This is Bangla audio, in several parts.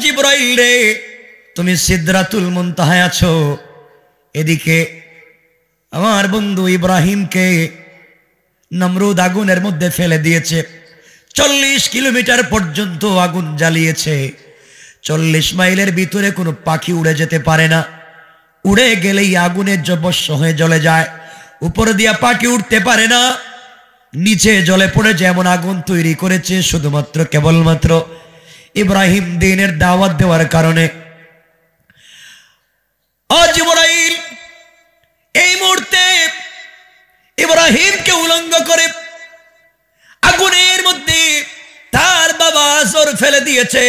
জিবরাইল রে, তুমি সিদরাতুল মুনতাহায় আছো, এদিকে আমার বন্ধু ইব্রাহিমকে নমরুদ আগুনের মধ্যে ফেলে দিয়েছে। 40 কিলোমিটার পর্যন্ত আগুন জ্বালিয়েছে। 40 মাইলের ভিতরে কোনো পাখি উড়ে যেতে পারে না, উড়ে গেলেই আগুনের জবস্য হয়ে জ্বলে যায়। উপর দিয়া পাখি উঠতে পারে না, নিচে জলে পড়ে যেমন আগুন তৈরি করেছে শুধুমাত্র কেবলমাত্র ইব্রাহিম দ্বীনের দাওয়াত দেওয়ার কারণে। জিবরাইল এই মুহূর্তে ইব্রাহিমকে উলঙ্গ করে আগুনের মধ্যে তার বাবা আজর ফেলে দিয়েছে।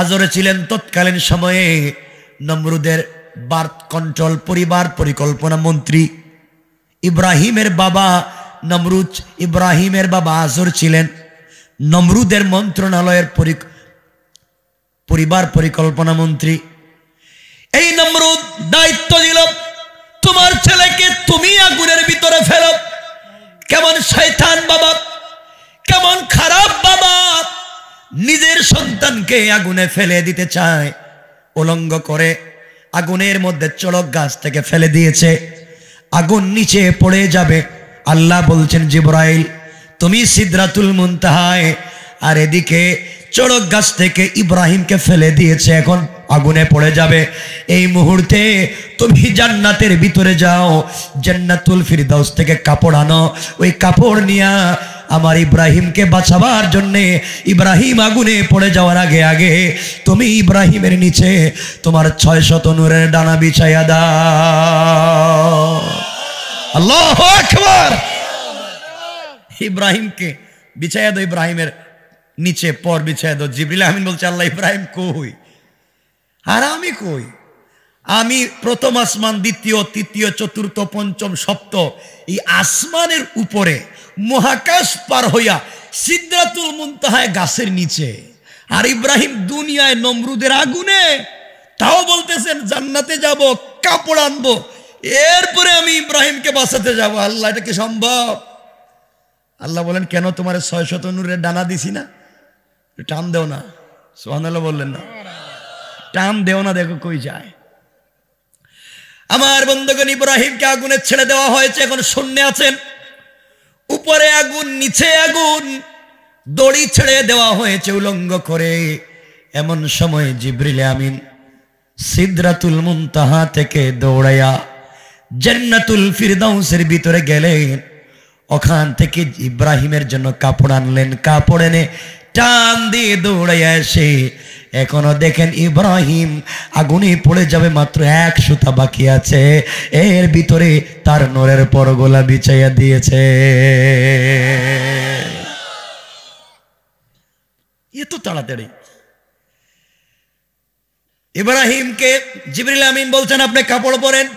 আজর ছিলেন তৎকালীন সময়ে নমরুদের বার্থ কন্ট্রোল পরিবার পরিকল্পনা মন্ত্রী। ইব্রাহিমের বাবা নমরুদ, ইব্রাহিমের বাবা আজর ছিলেন নমরুদের মন্ত্রণালয়ের পরিবার পরিকল্পনা মন্ত্রী। এই নমরুদ দায়িত্ব দিল, তোমার ছেলেকে তুমি আগুনের ভিতরে ফেলো। কেমন শয়তান বাবা, কেমন খারাপ বাবা, নিজের সন্তানকে আগুনে ফেলে দিতে চায়। উলঙ্গ করে আগুনের মধ্যে চড়ক গাছ থেকে ফেলে দিয়েছে, আগুন নিচে পড়ে যাবে। আল্লাহ বলছেন জিবরাইল তুমি সিদরাতুল মুনতাহায়, আর এদিকে চড়ক গাছ থেকে ইব্রাহিমকে ফেলে দিয়েছে, এখন আগুনে পড়ে যাবে। এই মুহূর্তে তুমি জান্নাতের ভিতরে যাও, জান্নাতুল ফিরদাউস থেকে কাপড় আনো, ওই কাপড় নিয়া আমার ইব্রাহিমকে বাঁচাবার জন্যে, ইব্রাহিম আগুনে পড়ে যাওয়ার আগে আগে তুমি ইব্রাহিমের নিচে তোমার 600 নূরের ডানা বিছাইয়া দাও। আল্লাহু আকবার। ইব্রাহিমকে বিছাইয়া দাও, ইব্রাহিমের নিচে পর বিছাইয়া দাও। জিবরিল আমিন বলছে আল্লাহ ইব্রাহিম কই, আর আমি কই? আমি প্রথম আসমান, দ্বিতীয়, তৃতীয়, চতুর্থ, পঞ্চম, সপ্ত, এই আসমানের উপরে মহাকাশ পার হইয়া সিদরাতুল মুনতাহায় গাছের নিচে, আর ইব্রাহিম দুনিয়ায় নমরুদের আগুনে। তাও বলতেছেন জান্নাতে যাব, কাপড় আনবো, এরপরে আমি ইব্রাহিমকে বাঁচাতে যাব। আল্লাহ এটা কি সম্ভব? আল্লাহ বলেন কেন তোমার 600 নূরের ডানা দিছি না, টান দেও না। সুবহানাল্লাহ বললেন না, টান দেও না, দেখো কই যায়। আমার বন্ধুগণ ইব্রাহিমকে আগুনে ছেড়ে দেওয়া হয়েছে, এখন শূন্যে আছেন। উপরে আগুন, নিচে আগুন, দড়ি ছেড়ে দেওয়া হয়েছে উলঙ্গ করে। এমন সময় জিবরিল আমিন সিদরাতুল মুনতাহা থেকে দৌড়াইয়া জান্নাতুল ফিরদাউসের ভিতরে গেলেন। ওখান থেকে ইব্রাহিমের জন্য কাপড় আনলেন, কাপড় এনে টান দিয়ে দৌড়াইয়া এসে এখনো দেখেন ইব্রাহিম আগুনে পড়ে যাবে, মাত্র 1 সুতা বাকি আছে, এর ভিতরে তার নূরের পরগোলা বিছাইয়া দিয়েছে। এত তাড়াতাড়ি ইব্রাহিমকে জিবরিল আমিন বলছেন আপনি কাপড় পরেন।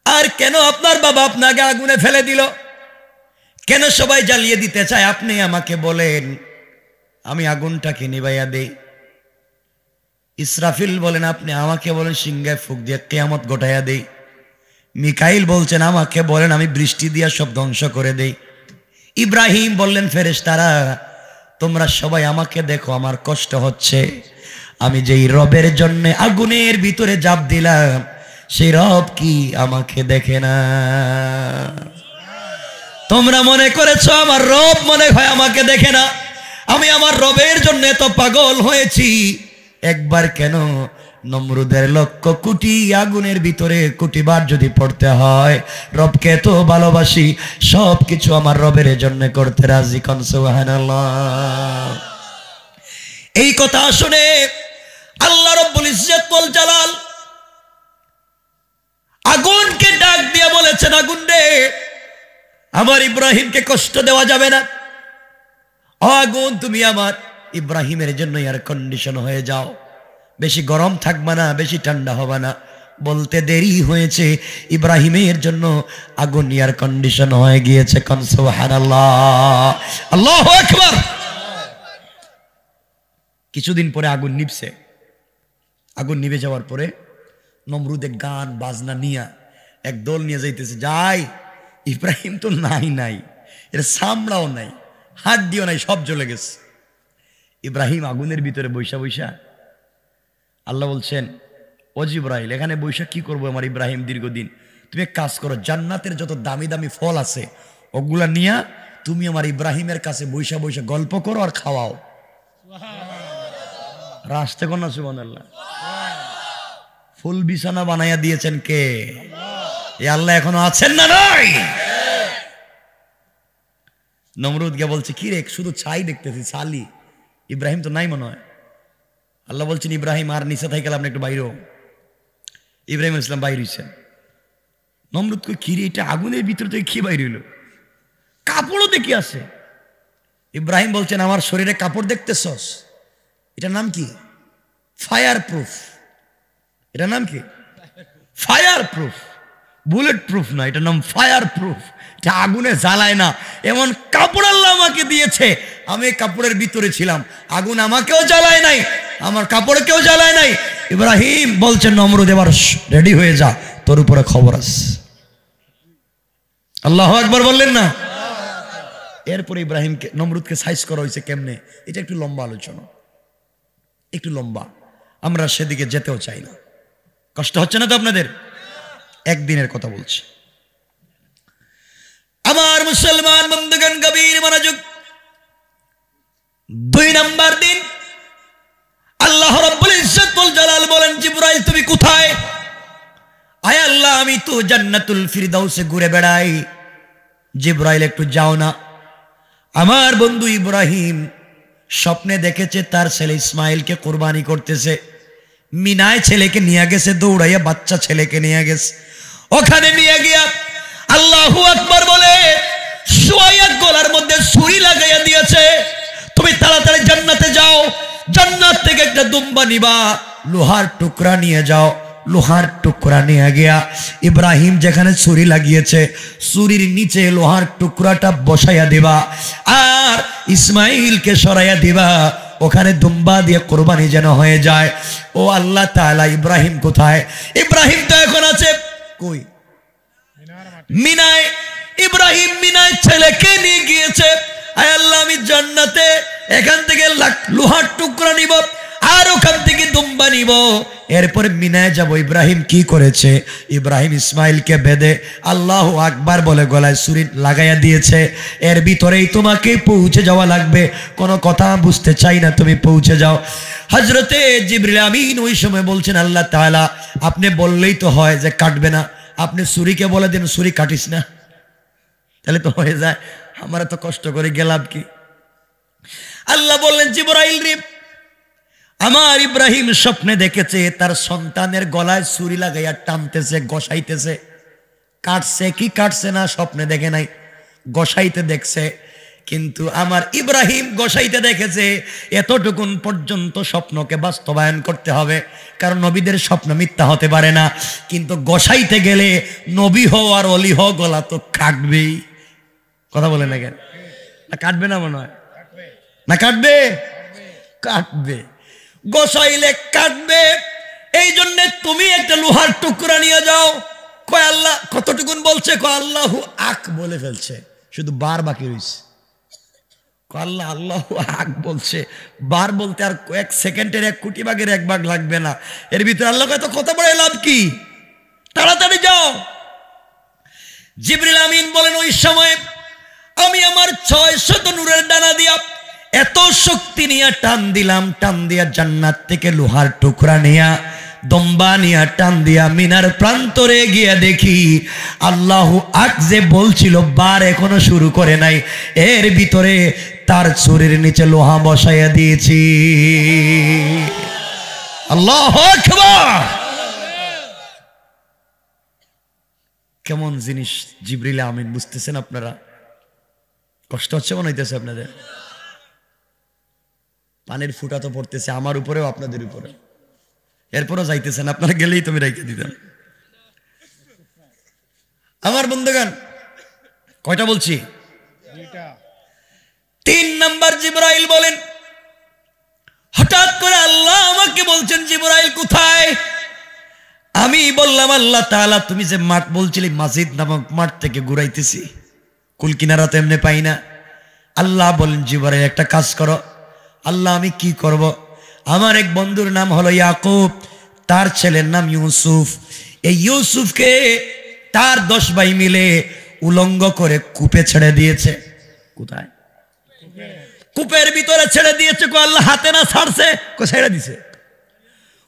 আর কেন আপনার বাবা আপনাকে আগুনে ফেলে দিল, কেন সবাই জ্বালিয়ে দিতে চায়, আপনি আমাকে বলেন, আমি আগুনটাকে নিভাইয়া দেই। ইসরাফিল বলেন আপনি আমাকে বলেন সিংহায় ফুঁক দিয়ে কিয়ামত ঘটাইয়া দেই। মিকাইল বলছেন আমাকে বলেন আমি বৃষ্টি দিয়া সব ধ্বংস করে দেই। ইব্রাহিম বললেন ফেরেশতারা তোমরা সবাই আমাকে দেখো, আমার কষ্ট হচ্ছে, আমি যেই রবের জন্য আগুনের ভিতরে জাপ দিলাম সেই রব কি আমাকে দেখে না? তোমরা মনে করেছো আমার রব মনে হয় আমাকে দেখে না, আমি আমার রবের জন্য এত পাগল হয়েছি। একবার কেন নমরুদের 1,00,000 কোটি আগুনের ভিতরে কোটিবার যদি পড়তে হয়, রবকে এত ভালোবাসি, সব কিছু আমার রবের জন্য করতে রাজি। কোন সুবহানাল্লাহ। এই কথা শুনে আল্লাহ রব্বুল ইজ্জত ওয়াল জালাল আগুনকে ডাক দিয়ে বলেছেন, আগুন রে, আমার ইব্রাহিমকে কষ্ট দেওয়া যাবে না। আগুন তুমি আমার ইব্রাহিমের জন্য এয়ার কন্ডিশন হয়ে যাও, বেশি গরম থাকবে না, বেশি ঠান্ডা হবে না। বলতে দেরি হয়েছে, ইব্রাহিমের জন্য আগুন এয়ার কন্ডিশন হয়ে গিয়েছে। কোন সুবহানাল্লাহ, আল্লাহু আকবার। কিছুদিন পরে আগুন নিভছে। আগুন নিভে যাওয়ার পরে নমরুদে গান বাজনা নিয়া এক দল নিয়ে যাইতেছে। যাই ইব্রাহিম তো নাই, এর চামড়াও নাই, হাড্ডিও নাই, সব জ্বলে গেছে। ইব্রাহিম আগুনের ভিতরে বৈশা বৈশা আল্লাহ বলছেন, ও জিবরাইল, এখানে বৈশা কি করবো আমার ইব্রাহিম দীর্ঘদিন, তুমি এক কাজ করো, জান্নাতের যত দামি দামি ফল আছে ওগুলা নিয়া তুমি আমার ইব্রাহিমের কাছে বৈশা বৈশা গল্প করো আর খাওয়াও। রাস্তে কোন সুবহানাল্লাহ। ফুল বিছানা বানাইয়া দিয়েছেন কে? এ আল্লাহ এখনো আছেন না নাই? নমরুদ কে বলছে, কি রে শুধু ছাই দেখতেছি, ছালি, ইব্রাহিম তো নাই মনে হয়। আল্লাহ বলছেন, ইব্রাহিম আর নিচে থাকি আপনি একটু বাইরে। ইব্রাহিম ইসলাম বাইর হইছেন। নমরুদ কই, কি রে এটা আগুনের ভিতর থেকে কি বাইর হইল? কাপড়ও দেখি আছে। ইব্রাহিম বলছেন, আমার শরীরে কাপড় দেখতেছস? এটার নাম কি? Fire proof. এটার নাম কি? ফায়ার প্রুফ, বুলেট প্রুফ না, এটার নাম ফায়ার প্রুফ। এটা আগুনে জ্বালায় না, এমন কাপড় আল্লাহ আমাকে দিয়েছে। আমি কাপড়ের ভিতরে ছিলাম, আগুন আমাকেও জ্বালায় নাই, আমার কাপড়কেও জ্বালায় নাই। ইব্রাহিম বলছেন, নমরুদ এবার রেডি হয়ে যা, তোর উপরে খবর আছে। আল্লাহু আকবার বললেন না? এরপরে ইব্রাহিমকে নমরুদকে সাইজ করা হয়েছে কেমনে, এটা একটু লম্বা আলোচনা, একটু লম্বা, আমরা সেদিকে যেতেও চাই না। কষ্ট হচ্ছে না তো আপনাদের? একদিনের কথা বলছি। আমার মুসলমান বন্ধুগণ, গভীর মনোযোগ। 2 নাম্বার দিন আল্লাহ রাব্বুল ইজ্জতুল জালাল বলেন, জিবরাইল তুমি কোথায়? আয় আল্লাহ, আমি তো জান্নাতুল ফিরদাউসে ঘুরে বেড়াই। জিবরাইল একটু যাও না। আমার বন্ধু ইব্রাহিম স্বপ্নে দেখেছে তার ছেলে ইসমাইলকে কোরবানি করতেছে। মিনায় ছেলেকে নিয়ে গেছে, দৌড়াইয়া বাচ্চা ছেলেকে নিয়ে গেছে। ওখানে নিয়ে গিয়া আল্লাহু আকবার বলে শুয়াইয়া গলার মধ্যে ছুরি লাগাইয়া দিয়েছে। তুমি তাড়াতাড়ি জান্নাতে যাও, জান্নাত থেকে একটা দুম্বা নিবা, লোহার টুকরা নিয়ে যাও। লোহার টুকরা নিয়ে গিয়া ইব্রাহিম যেখানে ছুরি লাগিয়েছে ছুরির নিচে লোহার টুকরাটা বসাইয়া দিবা, আর ইসমাইলকে সরাইয়া দিবা। ওখানে দুম্বা দিয়ে কোরবানি যেন হয়ে যায়। ও আল্লাহ তাআলা, ইব্রাহিম কোথায়? ইব্রাহিম তো এখন আছে কই? মিনায়। ইব্রাহিম মিনায় ছেলেকে নিয়ে গিয়েছে। আয় আল্লাহ, আমি জান্নাতে এখান থেকে লোহার টুকরা নিব, আর ওখান থেকে দুম্বা নিব, এরপরে মিনায় যাব। ইব্রাহিম কি করেছে? ইব্রাহিম ইসমাইলকে বেঁধে আল্লাহু আকবার বলে গলায় ছুরি লাগাইয়া দিয়েছে। এর ভিতরেই তোমাকে পৌঁছে যাওয়া লাগবে, কোনো কথা বুঝতে চাই না, তুমি পৌঁছে যাও। হযরতে জিবরিল আমিন ওই সময় বলছেন, আল্লাহ তাআলা আপনি বললেই তো হয় যে কাটবে না, আপনি ছুরিকে বলে দেন ছুরি কাটিস না, তাহলে তো হয়ে যায়। আমরা তো কষ্ট করে গেলাম কি? আল্লাহ বললেন, জিবরাইল রে, আমার ইব্রাহিম স্বপ্নে দেখেছে তার সন্তানের গলায় ছুরি লাগাইয়া টানতেছে, গসাইতেছে। কাটছে কি কাটছে না স্বপ্নে দেখে নাই, গসাইতে দেখছে। কিন্তু আমার ইব্রাহিম গসাইতে দেখেছে। এতটুকুন পর্যন্ত স্বপ্নকে বাস্তবায়ন করতে হবে, কারণ নবীদের স্বপ্ন মিথ্যা হতে পারে না। কিন্তু গসাইতে গেলে নবী হও আর অলি হও, গলা তো কাটবেই। কথা বলে না কেন? না কাটবে না মনে হয়? না কাটবে? কাটবে, গোসাইলে কাটবে। এই জন্য তুমি একটা লোহার টুকরা নিয়ে যাও। কয় আল্লাহ, কতটুকুন বলছে? কয় আল্লাহু আক বলে ফেলছে, শুধু বার বাকি রয়েছে। আল্লাহ আল্লাহু আক বলছে, বার বলতে আর 1 সেকেন্ডের 1 কোটি ভাগের 1 ভাগ লাগবে না। এর ভিতরে আল্লাহ কয় তো কথা বলে লাভ কি? তাড়াতাড়ি যাও। জিবরিল আমিন বলেন, ওই সময় আমি আমার 600 নূরের ডানা দিয়া এত শক্তি নিয়ে টান দিলাম, টান দিয়া জান্নাত থেকে লোহার টুকরা নিয়া দম্বা নিয়া টান দিয়া মিনার প্রান্তরে গিয়া দেখি আল্লাহু আক যে বলছিল বার এখনো শুরু করে নাই, এর ভিতরে তার ছুরির নিচে লোহা বসাইয়া দিয়েছি। আল্লাহু আকবার। কেমন জিনিস জিবরিল আমিন, বুঝতেছেন আপনারা? কষ্ট হচ্ছে মনে হইতেছে আপনাদের? পানির ফুটা তো পড়তেছে আমার উপরেও আপনাদের উপরে, এরপরও যাইতেছেন। আপনারা গেলেই তুমি রেখে দিতেন। আমার বন্ধুগণ, কয়টা বলছি? 3 নাম্বার জিবরাইল বলেন, হঠাৎ করে আল্লাহ আমাকে বলছেন, জিবরাইল কোথায়? আমি বললাম, আল্লাহ তাআলা তুমি যে মাঠ বলছিলি, মাসজিদ নামক মাঠ থেকে ঘুরাইতেছি, কুল কিনারা তো এমনি পাই না। আল্লাহ বলেন, জিবরাইল একটা কাজ করো, আল্লাহ আমি কি করব? আমার এক বন্ধুর নাম হলো ইয়াকুব, তার ছেলের নাম ইউসুফ। এই ইউসুফকে তার 10 ভাই মিলে উলঙ্গ করে কূপে ছেড়ে দিয়েছে। কোথায়? কূপের ভিতরে ছেড়ে দিয়েছে। আল্লাহ হাতে না ছাড়ছে, ছেড়ে দিছে।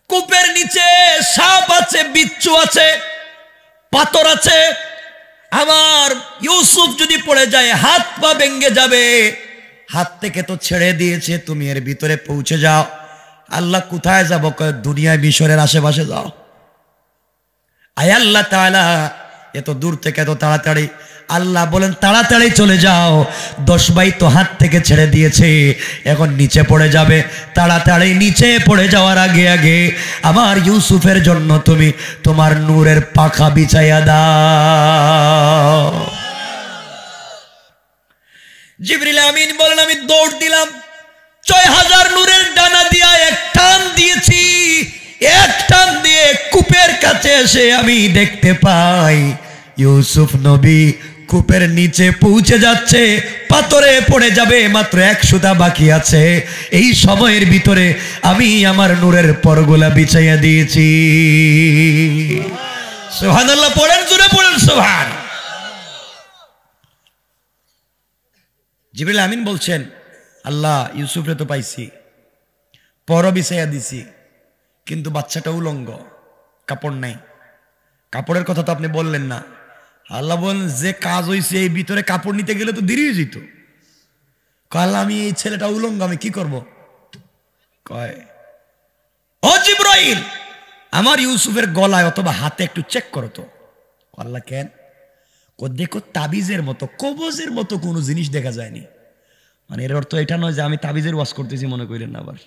কূপের নিচে সাপ আছে, বিচ্ছু আছে, পাথর আছে। আমার ইউসুফ যদি পড়ে যায় হাত পা ভেঙে যাবে। হাত থেকে তো ছেড়ে দিয়েছে, তুমি এর ভিতরে পৌঁছে যাও। আল্লাহ কোথায় যাব? দুনিয়ায় মিশরের আশেপাশে যাও। আয় আল্লাহ তাআলা এত দূর থেকে এত তাড়াতাড়ি, আল্লাহ বলেন তাড়াতাড়ি চলে যাও। 10 ভাই তো হাত থেকে ছেড়ে দিয়েছে, এখন নিচে পড়ে যাবে। তাড়াতাড়ি নিচে পড়ে যাওয়ার আগে আগে আমার ইউসুফের জন্য তুমি তোমার নূরের পাখা বিছাইয়া দাও। জিবরিল আমিন বলেন আমি দৌড় দিলাম, 6000 নূরের ডানা দিয়া এক টান দিয়েছি। এক টান দিয়ে কূপের কাছে এসে আমি দেখতে পাই ইউসুফ নবী কূপের নিচে পৌঁছে যাচ্ছে। পাথরে পড়ে যাবে, মাত্র 1 সুতা বাকি আছে। এই সময়ের ভিতরে আমি আমার নূরের পরগুলা বিছাইয়া দিয়েছি। সুবহানাল্লাহ পড়েন, জোরে পড়েন সুবহান। জিবরিল আমিন বলছেন আল্লাহ ইউসুফরে তো পাইছি, পর বিছাইয়া দিছি, কিন্তু বাচ্চাটা উলঙ্গ, কাপড় নাই। কাপড়ের কথা তো আপনি বললেন না। আল্লাহ বলেন যে কাজ হয়েছে এই ভিতরে কাপড় নিতে গেলে তো দেরি হয়ে যেত। আল্লাহ আমি এই ছেলেটা উলঙ্গ, আমি কি করব? কয় ও জিবরাইল আমার ইউসুফের গলায় অথবা হাতে একটু চেক করো তো। আল্লাহ কেন? দেখো তাবিজের মতো কবজের মতো কোনো জিনিস দেখা যায়নি। মানে এর অর্থ এটা নয় যে আমি তাবিজের ওয়াজ করতেছি, মনে করেন না আবার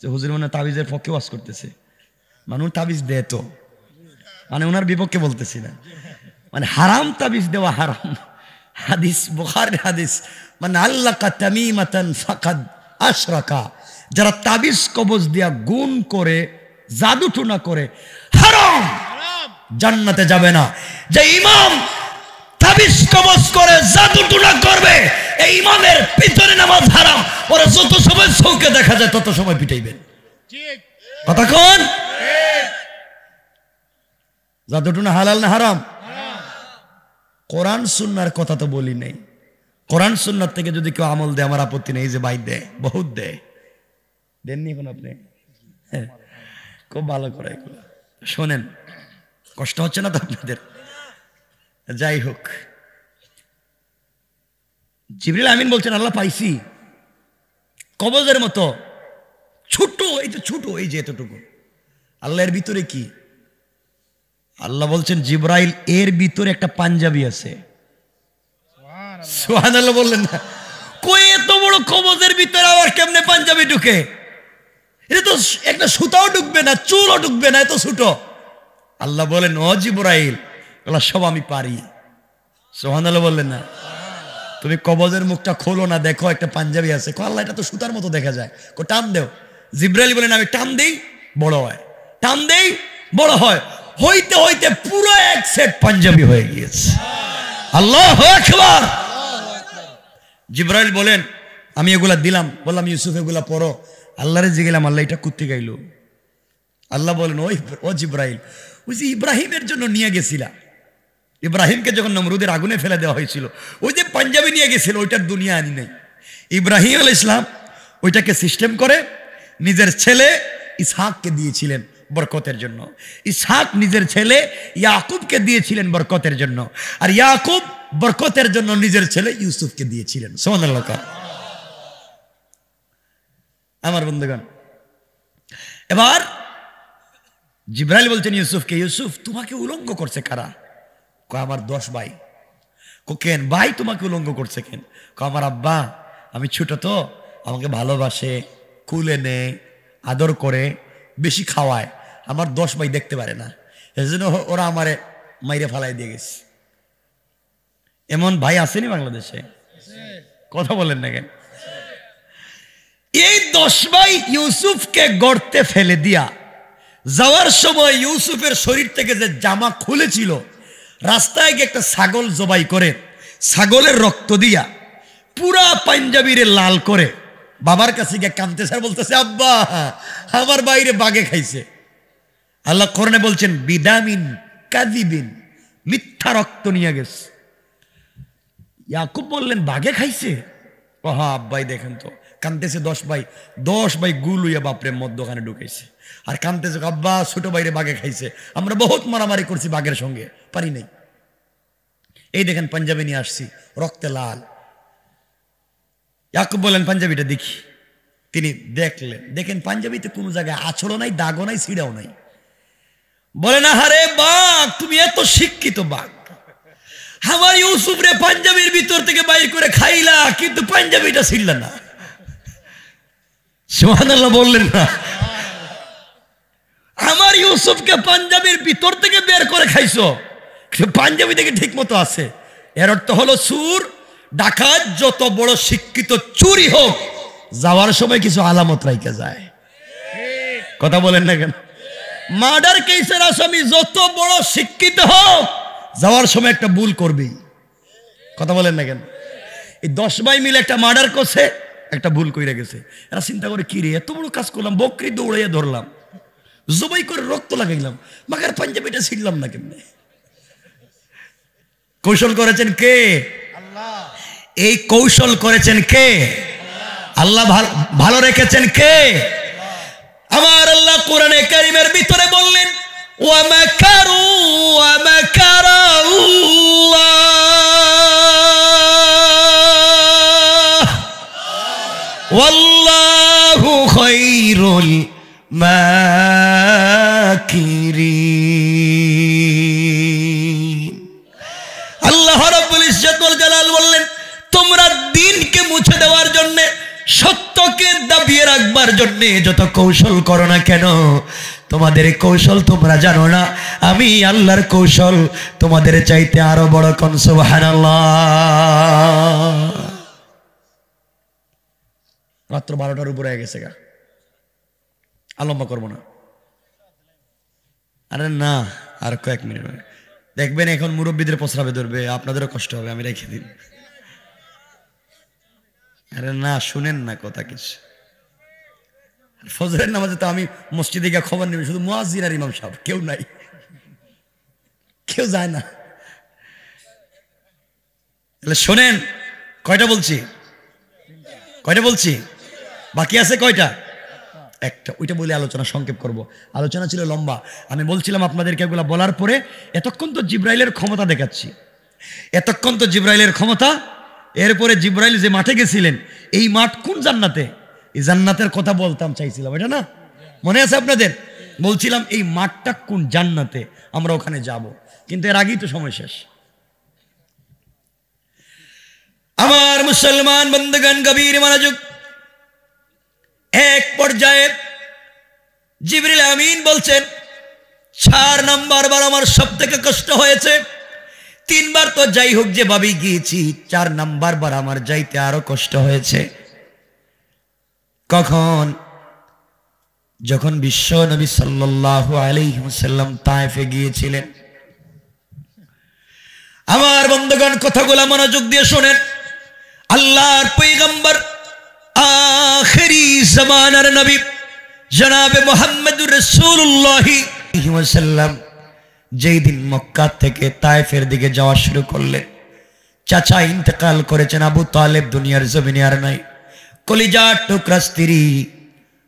যে হুজুর মানে তাবিজের পক্ষে ওয়াজ করতেছে। মানে তাবিজ দেয় তো, মানে ওনার বিপক্ষে বলতেছি না, মানে হারাম তাবিজ দেওয়া হারাম। হাদিস বুখারীর হাদিস, মানে আল্লাকা তামিমাতান ফাকাদ আশরাকা, যারা তাবিজ কবজ দিয়া গুণ করে জাদু টুনা করে হারাম, জান্নাতে যাবে না। যে ইমাম তাবিজ কবজ করে জাদু টুনা করবে এই ইমামের পিছনে নামাজ হারাম। ওরা যত সময় চৌকে দেখা যায় তত সময় পিটাইবেন। কথা কোন? জাদু টুনা হালাল না হারাম? কোরআন সুন্নাহর কথা তো বলি নাই। কোরআন সুন্নাহ থেকে যদি কেউ আমল দেয় আমার আপত্তি নেই। যে ভাই দেয়, বহুত দেয়, দেননি এখন আপনি? খুব ভালো করে এগুলো শোনেন, কষ্ট হচ্ছে না তো আপনাদের? যাই হোক, জিবরিল আমিন বলছেন আল্লাহ পাইছি কবজের মতো ছোট, এই তো ছোট, এই যে এতটুকু। আল্লাহ এর ভিতরে কি? আল্লাহ বলছেন জিবরাইল এর ভিতরে একটা পাঞ্জাবি আছে। সুবহানাল্লাহ বললেন না? কই এত বড় কবজের ভিতরে আবার কেমনে পাঞ্জাবি ঢুকে? এটা তো একটা সুতাও ঢুকবে না, চুলও ঢুকবে না, এত ছোট। আল্লাহ বলেন ও জিবরাইল এগুলো সব আমি পারি। সুবহানাল্লাহ বললেন না? তুমি কবজের মুখটা খোলো না, দেখো একটা পাঞ্জাবি আছে। আল্লাহ এটা তো সুতার মতো দেখা যায়, টান দেও। জিবরাইল বলেন আমি টান দেই বড় হয়, টান দেই বড় হয়। হইতে হইতে পুরো এক সেট পাঞ্জাবি হয়ে গিয়েছে। আল্লাহু আকবার। জিবরাইল বলেন আমি এগুলা দিলাম, বললাম ইউসুফ এগুলা পড়ো। আল্লাহরে জিগেলাম আল্লাহ এটা কুত্তি গাইলো। আল্লাহ বলেন ও জিবরাইল, ওই যে ইব্রাহিমের জন্য নিয়ে গেছিলা, ইব্রাহিমকে যখন নমরুদের আগুনে ফেলে দেওয়া হয়েছিল, ওই যে পাঞ্জাবি নিয়ে গেছিল ওইটার দুনিয়া আনি নাই। ইব্রাহিম আলাইহিস সালাম ওইটাকে সিস্টেম করে নিজের ছেলে ইসহাককে দিয়েছিলেন বরকতের জন্য। ইসহাক নিজের ছেলে ইয়াকুবকে দিয়েছিলেন বরকতের জন্য, আর ইয়াকুব বরকতের জন্য নিজের ছেলে ইউসুফকে দিয়েছিলেন। সুবহানাল্লাহ। আমার বন্ধুগণ, এবার জিবরাইল বলছেন ইউসুফকে, ইউসুফ তোমাকে উলঙ্গ করছে কারা? আমার 10 ভাই। কেন ভাই তোমাকে উলঙ্গ করছে কেন? আমার আব্বা, আমি ছোট তো, আমাকে ভালোবাসে, কুলে নেয়, আদর করে, বেশি খাওয়ায়। আমার 10 ভাই দেখতে পারে না, এজন্য ওরা আমারে মাইরে ফালাই দিয়ে গেছে। এমন ভাই আসেনি বাংলাদেশে? কথা বলেন না কেন? এই 10 ভাই ইউসুফকে গর্তে ফেলে দিয়া যাওয়ার সময় ইউসুফের শরীর থেকে যে জামা খুলেছিল, রাস্তায় গিয়ে একটা ছাগল জবাই করে ছাগলের রক্ত দিয়া পুরা পাঞ্জাবিরে লাল করে বাবার কাছে গিয়ে কাঁদতেছে আর বলতেছে, আব্বা আমার বাইরে বাঘে খাইছে। আল্লাহ কোরআনে বলছেন বিদামিন কাযিবিন, মিথ্যা রক্ত নিয়ে গেছে। ইয়াকুব বললেন বাঘে খাইছে? ওহা আব্বাই দেখেন তো কাঁদতেছে, 10 ভাই গুল হইয়া বাপরে মধ্যখানে ঢুকাইছে আর কাঁদতেছে, আব্বা ছোট বাইরে বাঘে খাইছে, আমরা বহুত মারামারি করছি বাঘের সঙ্গে, পারি নাই। এই দেখেন পাঞ্জাবি নিয়ে আসছি, রক্তে লাল। ইয়াকুব বলেন পাঞ্জাবিটা দেখি। তিনি দেখলেন, দেখেন পাঞ্জাবিতে কোনো জায়গায় আঁচড়ও নাই, দাগও নাই, ছিঁড়াও নাই। বলে না হারে বাঘ, তুমি এত শিক্ষিত বাঘ, আমার ইউসুফ রে পাঞ্জাবির ভিতর থেকে বাইর করে খাইলা, কিন্তু পাঞ্জাবিটা ছিঁড়লা না। সুবহানাল্লাহ বললেন না? আমার ইউসুফকে পাঞ্জাবির ভিতর থেকে বের করে খাইছো, পাঞ্জাবি থেকে ঠিক মতো আছে। এর অর্থ হলো চুর ডাকাত যত বড় শিক্ষিত চুরি হোক, যাওয়ার সময় কিছু আলামত রাইখা যায়। কথা বলেন না কেন? মার্ডার কেসের আসামি যত বড় শিক্ষিত হোক, যাওয়ার সময় একটা ভুল করবেই। কথা বলেন না কেন? এই 10 ভাই মিলে একটা মার্ডার করছে, একটা ভুল কইরা গেছে। এরা চিন্তা করে কি রে, এত বড় কাজ করলাম, বকরি দৌড়াইয়া ধরলাম, জবাই করে রক্ত লাগাইলাম, মাগার পাঞ্জাবিটা ছিড়লাম না কেমনে? কৌশল করেছেন কে? আল্লাহ। এই কৌশল করেছেন কে? আল্লাহ। ভালো রেখেছেন কে? আমার আল্লাহ কোরআনে কারীমের ভিতরে বললেন ওয়া মাকারু ওয়া মাকারাল্লাহ ওয়াল্লাহু খায়রুল মাকিরিন। আল্লাহ রাব্বুল ইজ্জত ওয়াল জালাল বললেন, তোমরা দিনকে মুছে দেওয়ার জন্য, সত্যকে দাবিয়ে রাখবার জন্য যত কৌশল করো না কেন, তোমাদের কৌশল তোমরা জানো না, আমি আল্লাহর কৌশল তোমাদের চাইতে আরো বড়। কোন সুবহানাল্লাহ। রাত্র 12টার উপরে হয়ে গেছে গা, আলম্বা করবো না। আরে না, আর কয়েক মিনিট দেখবেন, এখন মুরব্বীদের প্রস্রাবে ধরবে, আপনাদেরও কষ্ট হবে, আমি রেখে দিন। আরে না, শুনেন না কথা কিছু। ফজরের নামাজে তো আমি মসজিদে গিয়ে খবর নেবে, শুধু মুয়াজ্জিন আর ইমাম সাহেব, কেউ নাই, কেউ যায় না। শোনেন, কয়টা বলছি? বাকি আছে কয়টা? একটা। ওইটা বলে আলোচনা সংক্ষেপ করব। আলোচনা ছিল লম্বা। আমি বলছিলাম আপনাদেরকে এগুলা বলার পরে, এতক্ষণ তো জিব্রাইলের ক্ষমতা দেখাচ্ছি, এতক্ষণ তো জিব্রাইলের ক্ষমতা। এরপরে জিব্রাইল যে মাঠে গেছিলেন, এই মাঠ কোন জান্নাতে? এই জান্নাতের কথা বলতাম চাইছিলাম, এটা না মনে আছে আপনাদের? বলছিলাম এই মাঠটা কোন জান্নাতে, আমরা ওখানে যাব, কিন্তু এর আগেই তো সময় শেষ। আমার মুসলমান বন্ধুগণ, গভীর মনোযোগ। এক পর্যায়ে জিবরিল আমিন বলছেন, 4 নাম্বার বার আমার সব থেকে কষ্ট হয়েছে। 3 বার তো যাই হোক যেভাবে গিয়েছি, 4 নাম্বার বার আমার যাইতে আরো কষ্ট হয়েছে। কখন? যখন বিশ্ব নবী সাল্লাল্লাহু আলাইহি ওয়াসাল্লাম তায়েফে গিয়েছিলেন। আমার বন্ধুগণ, কথাগুলো মনোযোগ দিয়ে শোনেন। আল্লাহর পয়গম্বর, আখিরি জামানার নবী জনাবে মুহাম্মদুর রাসূলুল্লাহ সাল্লাল্লাহু আলাইহি ওয়াসাল্লাম যেই দিন মক্কা থেকে তায়েফের দিকে যাওয়া শুরু করলেন, চাচা ইন্তেকাল করেছেন, আবু তালেব দুনিয়ার জমিনে আর নাই। কলিজার টুকরা স্ত্রী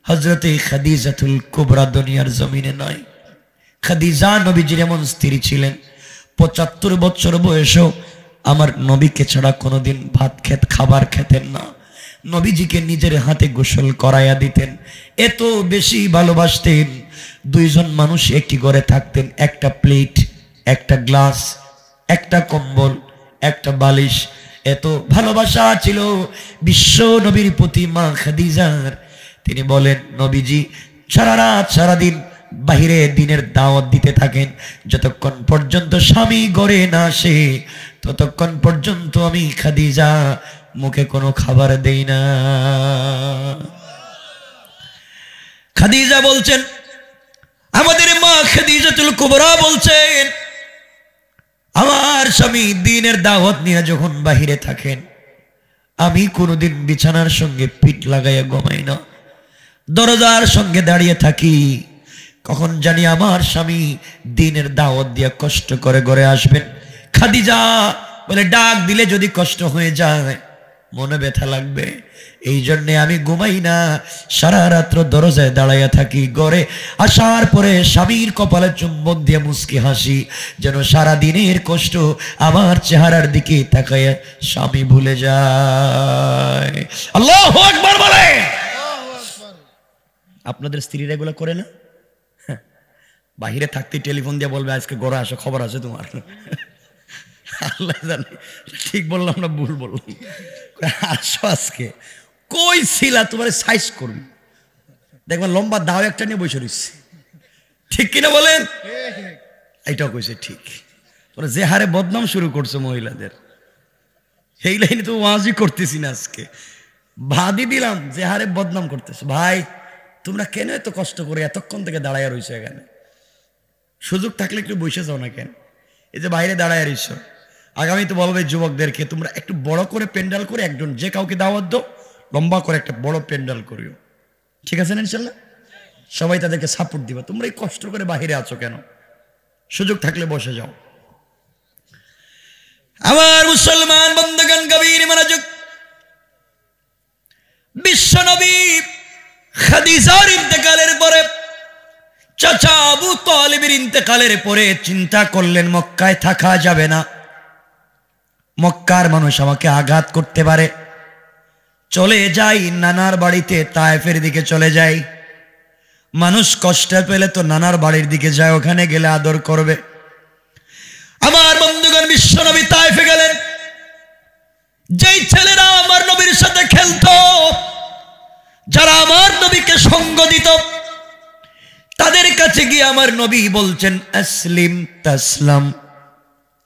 হযরতে খাদিজাতুল কুবরা দুনিয়ার জমিনে নাই। খাদিজা নবীজির এমন স্ত্রী ছিলেন, 75 বছর বয়সেও আমার নবীকে ছাড়া কোনোদিন খাবার খেতেন না। নবীজিকে নিজের হাতে গোসল করাইয়া দিতেন, এত বেশি ভালোবাসতেন। 2 জন মানুষ একটি ঘরে থাকতেন, একটা প্লেট, একটা গ্লাস, একটা কম্বল, একটা বালিশ। এত ভালোবাসা ছিল বিশ্ব নবীর প্রতি মা খাদিজার। তিনি বলেন, নবীজি সারা রাত সারাদিন বাহিরে দিনের দাওয়াত দিতে থাকেন, যতক্ষণ পর্যন্ত স্বামী ঘরে না আসে ততক্ষণ পর্যন্ত আমি খাদিজা মুখে কোনো খাবার দেই না। খাদিজা বলছেন, আমাদের মা খাদিজাতুল কুবরা বলছেন, আমার স্বামী দিনের দাওয়াত নিয়ে যখন বাহিরে থাকেন, আমি কোনোদিন বিছানার সঙ্গে পিঠ লাগাইয়া ঘুমাই না, দরজার সঙ্গে দাঁড়িয়ে থাকি, কখন জানি আমার স্বামী দিনের দাওয়াত দিয়া কষ্ট করে ঘরে আসবেন। খাদিজা বলে ডাক দিলে যদি কষ্ট হয়ে যায় মনে ব্যথা লাগবে, এই জন্যে আমি ঘুমাই না, সারা রাত্র দরজায় দাঁড়াইয়া থাকি। ঘরে আসার পরে স্বামীর কপালে চুম্বন দিয়ে মুস্কি হাসি, যেন সারা দিনের কষ্ট আমার চেহারার দিকে তাকাইয়া স্বামী ভুলে যায়। আল্লাহু আকবার বলে। আপনাদের স্ত্রীরা এগুলো করে না? বাহিরে থাকতে টেলিফোন দিয়ে বলবে আজকে ঘরে আসো, খবর আছে তোমার। আল্লাহ জানে ঠিক বললাম না ভুল বললাম। আসো আজকে, কই ছিলা, তোমার সাইজ করবি, দেখবেন লম্বা দাও একটা নিয়ে বসে রয়েছে, ঠিক কিনা বলেন? এইটাও কইছে ঠিক। তোরা যে হারে বদনাম শুরু করছো মহিলাদের, সেই লাইনে তো ওয়াজই করতেছি না আজকে, ভাদি দিলাম যে হারে বদনাম করতেছো। ভাই তোমরা কেন এত কষ্ট করে এতক্ষণ থেকে দাঁড়াইয়া রয়েছো এখানে? সুযোগ থাকলে একটু বসে যাও না কেন? এই যে বাইরে দাঁড়ায় রয়েছো, আগামী তো বলবে যুবকদেরকে তোমরা একটু বড় করে প্যান্ডেল করে একজন যে কাউকে দাওয়াত দাও, লম্বা করে একটা বড় প্যান্ডেল করিও, ঠিক আছে না? ইনশাল্লাহ সবাই তাদেরকে সাপোর্ট দিবা। তোমরা এই কষ্ট করে বাহিরে আছো কেন? সুযোগ থাকলে বসে যাও। আমার মুসলমান বন্ধুগণ, গভীর মনোযোগ। বিশ্ব নবী খাদিজার ইন্তেকালের পরে, চাচা আবু তালিবের ইন্তেকালের পরে চিন্তা করলেন মক্কায় থাকা যাবে না, মক্কার মানুষ আমাকে আঘাত করতে পারে, চলে যাই নানার বাড়িতে, তায়েফের দিকে চলে যাই। মানুষ কষ্ট পেলে তো নানার বাড়ির দিকে যায়, ওখানে গেলে আদর করবে। আমার বন্ধুগণ, বিশ্ব নবী তায়েফে গেলেন। যেই ছেলেরা আমার নবীর সাথে খেলতো, যারা আমার নবীকে সঙ্গ দিত, তাদের কাছে গিয়ে আমার নবী বলছেন আসলিম তাসলাম,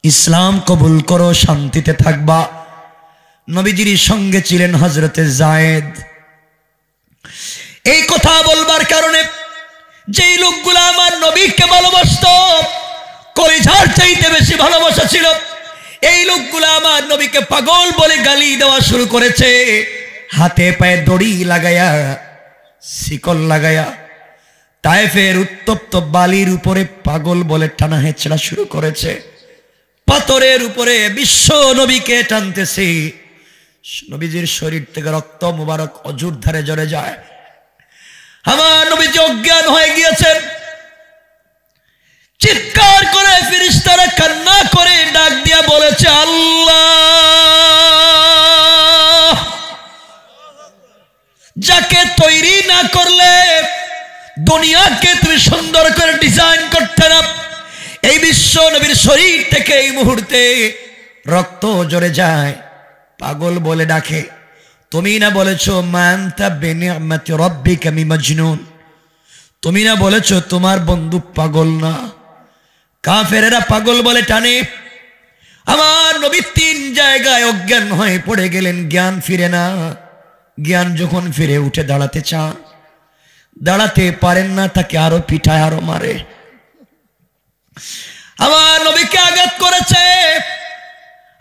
ইসলাম কবুল করো, শান্তিতে থাকবা। নবীজির সঙ্গে ছিলেন হযরতে যায়েদ। এই কথা বলবার কারণে যেই লোকগুলো আমার নবীকে ভালোবাসতো, কলিজার চাইতে বেশি ভালোবাসা ছিল, এই লোকগুলো আমার নবীকে পাগল বলে গালি দেওয়া শুরু করেছে। হাতে পায়ে দড়ি লাগায়া, শিকল লাগায়া তায়েফের উত্তপ্ত বালির উপরে পাগল বলে টানা হেঁচড়া শুরু করেছে। পাথরের উপরে বিশ্ব নবীকে টানতেছে, নবীজির শরীর থেকে রক্ত মুবারক অজুর ধারে ঝরে যায়। আমার নবীজি অজ্ঞান হয়ে গিয়েছেন। চিৎকার করে ফেরেশতারা কান্না করে ডাক দিয়া বলেছে আল্লাহ, যাকে তৈরি না করলে দুনিয়াকে তুমি সুন্দর করে ডিজাইন করতে না, এই বিশ্ব নবীর শরীর থেকে এই মুহূর্তে রক্ত ঝরে যায়, পাগল বলে ডাকে। তুমি না বলেছো মানতা বিনিআমাতি রাব্বিকা বিমাজনুন, তুমি না বলেছো তোমার বন্ধু পাগল না। কাফেরেরা পাগল বলে টানে। আমার নবী 3 জায়গায় অজ্ঞান হয়ে পড়ে গেলেন, জ্ঞান ফিরে না। জ্ঞান যখন ফিরে উঠে দাঁড়াতে চান, দাঁড়াতে পারেন না, তাকে আরো পিঠায় আরো মারে। আমার নবীকে আঘাত করেছে।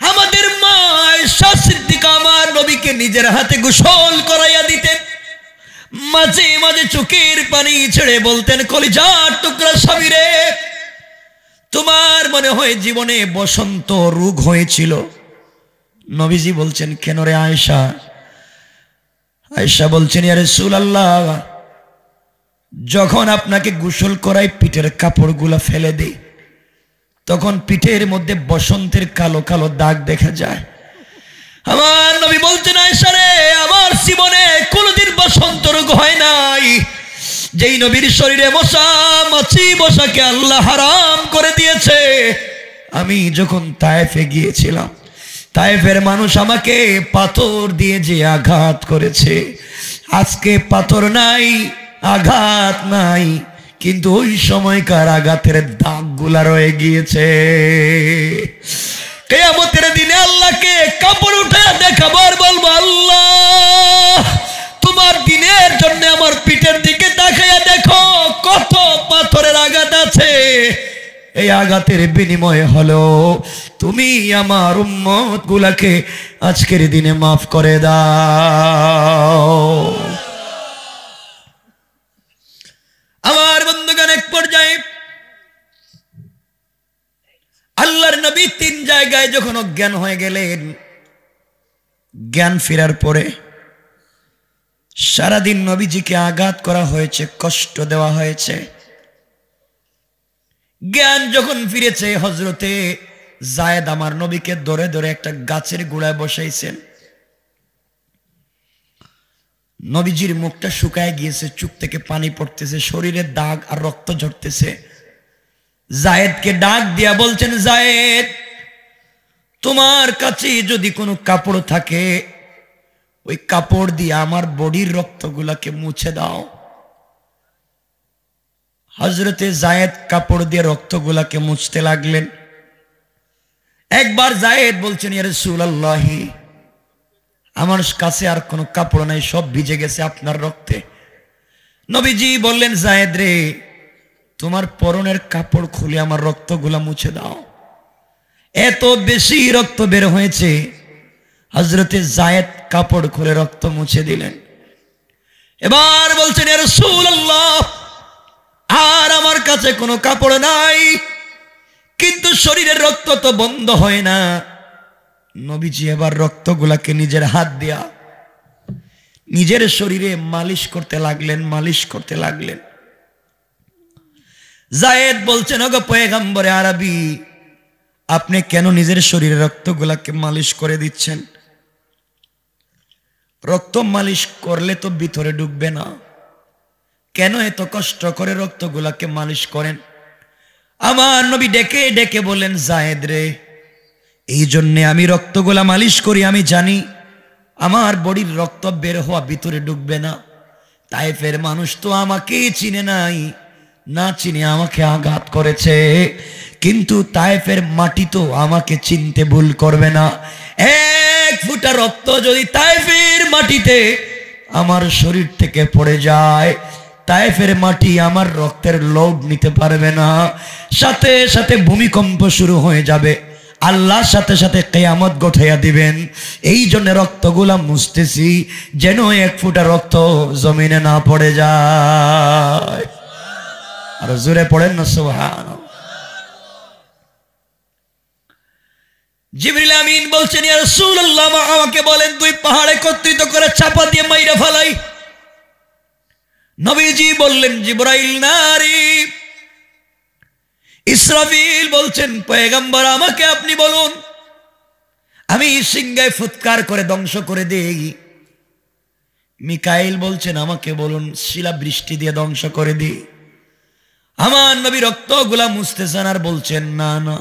আমাদের মা আয়েশা সিদ্দিকা আমার নবীকে নিজের হাতে গোসল করাইয়া দিতেন। মাঝে মাঝে চোখের পানি ছেড়ে বলতেন, কলিজার টুকরা স্বামী রে, তোমার মনে হয় জীবনে বসন্ত রোগ হয়েছিল। নবীজি বলছেন, কেন রে আয়েশা? আয়েশা বলছেন, ইয়া রাসূলুল্লাহ, যখন আপনাকে গোসল করাই পিঠের কাপড়গুলো ফেলে দেই, তখন পিঠের মধ্যে বসন্তের কালো কালো দাগ দেখা যায়। আমার নবী বলছেন, আয়েশা রে, আমার জীবনে কোনোদিন বসন্ত রোগ হয় নাই। যেই নবীর শরীরে মশা মাছি বসাকে আল্লাহ হারাম করে দিয়েছে, আমি যখন তায়েফে গিয়েছিলাম, তায়েফের মানুষ আমাকে পাথর দিয়ে যে আঘাত করেছে, আজকে পাথর নাই, আঘাত নাই, কিন্তু ওই সময়কার আঘাতের দাগগুলা রয়ে গিয়েছে। কিয়ামতের দিনে আল্লাহকে কাপড় উঠে দেখাবো আর বলবো, আল্লাহ তোমার দিনের জন্য আমার পিঠের দিকে তাকাইয়া দেখো কত পাথরের আঘাত আছে। এই আঘাতের বিনিময়ে হলো তুমি আমার উম্মত গুলাকে আজকের দিনে মাফ করে দাও। আমার বন্ধুগণ, এক পর্যায়ে আল্লাহর নবী 3 জায়গায় যখন অজ্ঞান হয়ে গেলেন, জ্ঞান ফেরার পরে সারাদিন নবীজিকে আঘাত করা হয়েছে, কষ্ট দেওয়া হয়েছে। জ্ঞান যখন ফিরেছে, হযরতে যায়েদ আমার নবীকে ধরে ধরে একটা গাছের গোড়ায় বসাইছেন। নবীজির মুখটা শুকায় গিয়েছে, চোখ থেকে পানি পড়তেছে, শরীরে দাগ আর রক্ত ঝরতেছে। যায়েদকে ডাক দিয়া বলছেন, যায়েদ, তোমার কাছে যদি কোনো কাপড় থাকে ওই কাপড় দিয়ে আমার বডির রক্তগুলাকে মুছে দাও। হযরতে যায়েদ কাপড় দিয়ে রক্তগুলাকে মুছতে লাগলেন। একবার যায়েদ বলছেন, ইয়া রাসূলুল্লাহ, আমার কাছে আর কোনো কাপড় নাই, সব ভিজে গেছে আপনার রক্তে। নবীজি বললেন, যায়েদ রে, তোমার পরনের কাপড় খুলে আমার রক্তগুলা মুছে দাও। এত বেশি রক্ত বের হয়েছে, হযরতে যায়েদ কাপড় খুলে রক্ত মুছে দিলেন। এবার বলছেন, ইয়া রাসূলুল্লাহ, আর আমার কাছে কোনো কাপড় নাই, কিন্তু শরীরের রক্ত তো বন্ধ হয় না। নবীজি এবার রক্তগুলাকে নিজের হাত দিয়া নিজের শরীরে মালিশ করতে লাগলেন। যায়েদ বলছেন, ওগো পয়গম্বরে আরবি, আপনি কেন নিজের শরীরে রক্তগুলাকে মালিশ করে দিচ্ছেন? রক্ত মালিশ করলে তো ভিতরে ঢুকবে না, কেন এত কষ্ট করে রক্তগুলাকে মালিশ করেন? আমার নবী ডেকে ডেকে বলেন, যায়েদ রে, এই জন্যে আমি রক্তগুলা মালিশ করি, আমি জানি আমার বডির রক্ত বের হওয়া ভিতরে ঢুকবে না। তায়েফের মানুষ তো আমাকে চিনে নাই, না চিনে আমাকে আঘাত করেছে, কিন্তু তায়েফের মাটি তো আমাকে চিনতে ভুল করবে না। 1 ফোঁটা রক্ত যদি তায়েফের মাটিতে আমার শরীর থেকে পড়ে যায়, তায়েফের মাটি আমার রক্তের লোড নিতে পারবে না, সাথে সাথে ভূমিকম্প শুরু হয়ে যাবে, আল্লাহ সাথে সাথে কিয়ামত ঘটাইয়া দিবেন। এই জন্য রক্তগুলা মুছতেছি, যেন 1 ফোঁটা রক্ত জমিনে না পড়ে যায়। আর জোরে পড়েন না সুবহানাল্লাহ। জিবরিল আমিন বলছেন, ইয়া রাসূলুল্লাহ, আমাকে বলেন 2 পাহাড় একত্রিত করে চাপা দিয়ে মাইরা ফেলাই। নবীজি বললেন, জিবরাইল নারি। ইসরাফিল বলছেন, পয়গম্বর আমাকে আপনি বলুন, আমি সিংহায় ফুৎকার করে ধ্বংস করে দেই। মিকাইল বলছেন, আমাকে বলুন, শিলা বৃষ্টি দিয়ে ধ্বংস করে দিই। আমার নবী রক্তগুলা মুছতেছেন আর বলছেন, না না,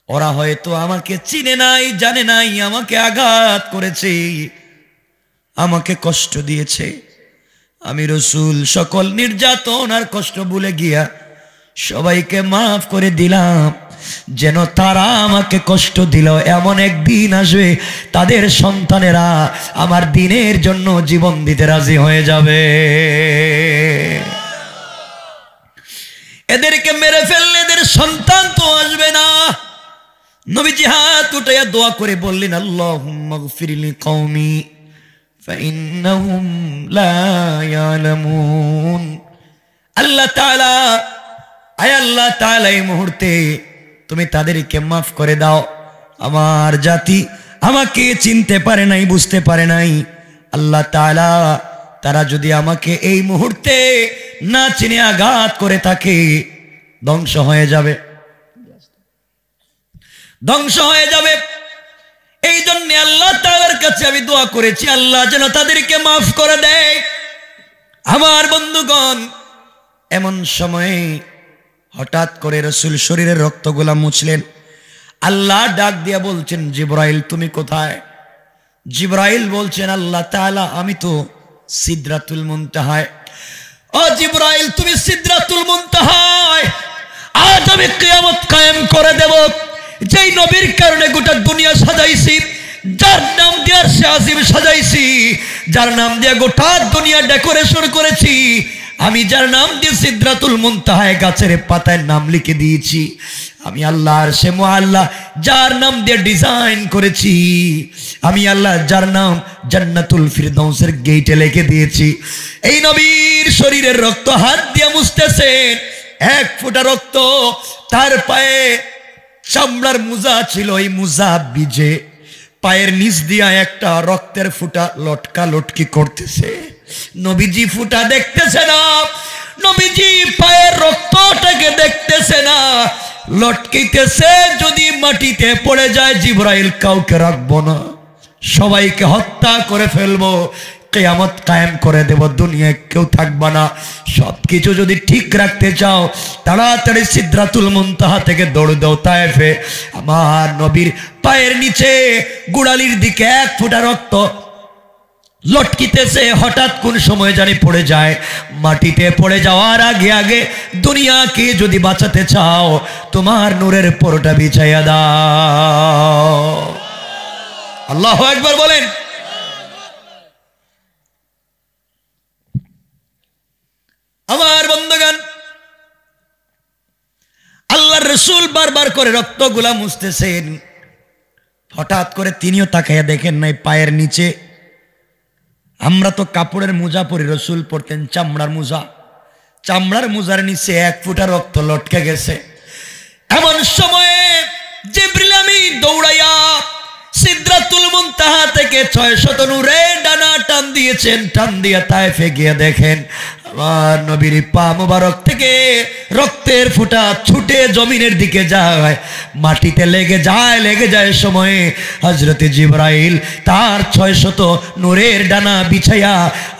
ওরা হয়তো আমাকে চিনে নাই, জানে নাই, আমাকে আঘাত করেছে, আমাকে কষ্ট দিয়েছে। আমি রাসূল সকল নির্যাতন আর কষ্ট ভুলে গিয়া সবাইকে মাফ করে দিলাম, যেন তারা আমাকে কষ্ট দিল এমন একদিন আসবে তাদের সন্তানেরা আমার দ্বীনের জন্য জীবন দিতে রাজি হয়ে যাবে। এদেরকে মেরে ফেললে এদের সন্তান তো আসবে না। নবীজি হাত উঠাইয়া দোয়া করে বললেন, আল্লাহুম্মা গফির লিকওমি ফাইন্নাহুম লা ইয়ালামুন। আল্লাহ তাআলা, আয় আল্লাহ তাআলা, এই মুহূর্তে তুমি তাদেরকে মাফ করে দাও, আমার জাতি আমাকে চিনতে পারে নাই, বুঝতে পারে নাই। আল্লাহ তাআলা, তারা যদি আমাকে এই মুহূর্তে না চিনে আঘাত করে থাকে, ধ্বংস হয়ে যাবে, ধ্বংস হয়ে যাবে। এই জন্য আল্লাহ তাআলার কাছে আমি দোয়া করেছি, আল্লাহ যেন তাদেরকে মাফ করে দেয়। আমার বন্ধুগণ, এমন সময়ে হঠাৎ করে রাসূল শরীরের রক্তগুলা মুছলেন। আল্লাহ ডাক দিয়া বলছেন, জিবরাইল তুমি কোথায়? জিবরাইল বলছেন, আল্লাহ তাআলা, আমি তো সিদরাতুল মুনতাহায়। ও জিবরাইল, তুমি সিদরাতুল মুনতাহায়। আজ আমি কিয়ামত কায়েম করে দেব। যেই নবীর কারণে গোটা দুনিয়া সাজাইছি, যার নাম দিয়ে আরশে আজিম সাজাইছি, যার নাম দিয়ে গোটা দুনিয়া ডেকোরেশন করেছি, আমি যার নাম দিয়ে সিদরাতুল মুনতাহায় গাছের পাতায় নাম লিখে দিয়েছি, আমি আল্লাহর সে মুআল্লা যার নাম দিয়ে ডিজাইন করেছি, আমি আল্লাহ যার নাম জান্নাতুল ফিরদাউসের গেটে লিখে দিয়েছি। এই নবীর শরীরের রক্ত হাত দিয়ে মুছতেছেন, এক ফোঁটা রক্ত তার পায়ে চামড়ার মোজা ছিল, এই মোজা ভিজে পায়ের নিচ দিয়া একটা রক্তের ফুটা লটকা লটকি করতেছে। নবীজি ফুটা দেখতেছে না, নবীজি পায়ের রক্তটাকে দেখতেছে না, লটকিতেছে। যদি মাটিতে পড়ে যায় জিবরাইল কাউকে রাখবো না, সবাইকে হত্যা করে ফেলবো, কিয়ামত কায়েম করে দেব, দুনিয়ায় কেউ থাকবে না। সবকিছু যদি ঠিক রাখতে চাও তাড়াতাড়ি সিদরাতুল মুনতাহা থেকে দৌড় দাও তায়েফে। আমার নবীর পায়ের নিচে গুড়ালির দিকে এক ফোঁটা রক্ত লটকিতেছে, হঠাৎ কোন সময় জানি পড়ে যায়। মাটিতে পড়ে যাওয়ার আগে আগে দুনিয়াকে যদি বাঁচাতে চাও তোমার নূরের পরোটা বিছাইয়া দাও। আল্লাহু আকবার বলেন। আমার বন্ধুগণ, আল্লাহর রাসূল বারবার করে রক্তগুলা মুছতেছেন, হঠাৎ করে তিনিও তাকাইয়া দেখেন নাই পায়ের নিচে। আমরা তো কাপড়ের মোজা পরি, রাসূল পরতেন চামড়ার মোজা, চামড়ার মোজার নিচে এক ফোঁটা রক্ত লটকে গেছে। এমন সময়ে জিবরিল আমিন দৌড়াইয়া সিদরাতুল মুনতাহা থেকে 600 নূরের ডানা টান দিয়েছেন, টান দিয়া তায়েফে গিয়ে দেখেন আমার নবীর পা মোবারক থেকে রক্তের ফোঁটা ছুটে জমিনের দিকে যায়, মাটিতে লেগে যায় সময়ে হযরত জিবরাইল তার 600 নূরের ডানা বিছাইয়া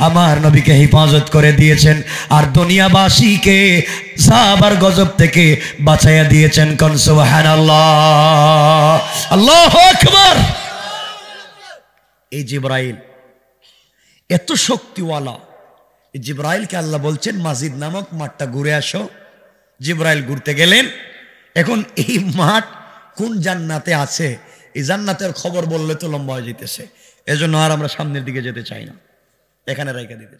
আমার নবীকে হেফাজত করে দিয়েছেন, আর দুনিয়াবাসীকে সাহাবার গজব থেকে বাঁচাইয়া দিয়েছেন। কোন সুবহানাল্লাহ, আল্লাহু আকবার। এই জিবরাইল এত শক্তিওয়ালা, জিবরাইলকে আল্লাহ বলছেন মাজিদ নামক মাঠটা ঘুরে আসো। জিবরাইল ঘুরতে গেলেন। এখন এই মাঠ কোন জান্নাতে আছে, এই জান্নাতের খবর বললে তো লম্বা হয়ে যেতেছে, এজন্য আর আমরা সামনের দিকে যেতে চাই না, এখানে রাইখা দিতে